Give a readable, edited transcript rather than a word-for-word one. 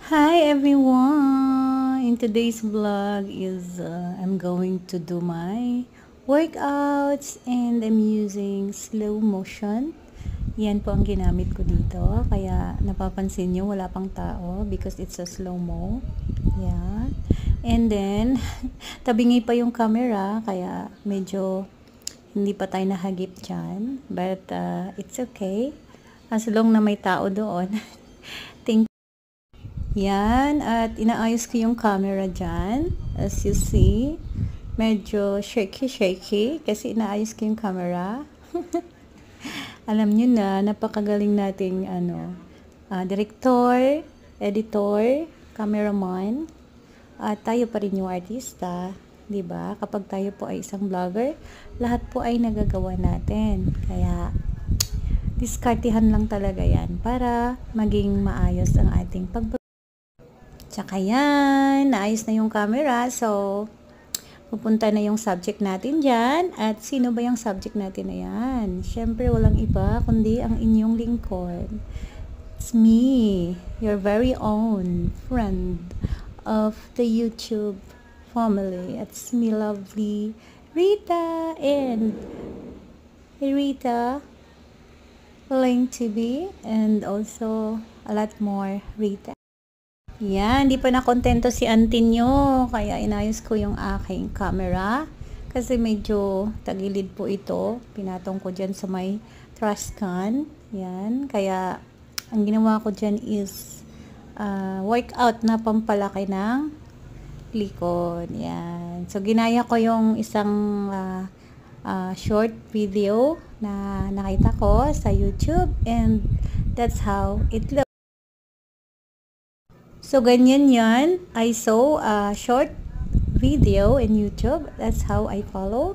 Hi everyone! In today's vlog is I'm going to do my workouts and I'm using slow motion. Yan po ang ginamit ko dito. Kaya napapansin nyo wala pang tao because it's a slow-mo. Yeah. And then, tabingi pa yung camera kaya medyo hindi pa tayo nahagip dyan. But it's okay. As long na may tao doon. Thank Yan, at inaayos ko yung camera dyan. As you see, medyo shaky-shaky kasi inaayos ko yung camera. Alam nyo na, napakagaling nating director, editor, cameraman, at tayo pa rin yung artista. 'Di ba? Kapag tayo po ay isang vlogger, lahat po ay nagagawa natin. Kaya, diskartihan lang talaga yan para maging maayos ang ating Tsaka yan, naayos na yung camera. So, pupunta na yung subject natin dyan. At sino ba yung subject natin na yan? Siyempre, walang iba, kundi ang inyong lingkod. It's me, your very own friend of the YouTube family. It's me, lovely Rita and Rita Lang TV and also a lot more Rita. Yan, hindi pa nakontento si auntie nyo. Kaya inayos ko yung aking camera. Kasi medyo tagilid po ito. Pinatong ko dyan sa may trash can. Yan, kaya ang ginawa ko dyan is workout na pampalaki ng likod. Yan. So, ginaya ko yung isang short video na nakita ko sa YouTube. And that's how it looks. So, ganyan yan. I saw a short video in YouTube. That's how I follow.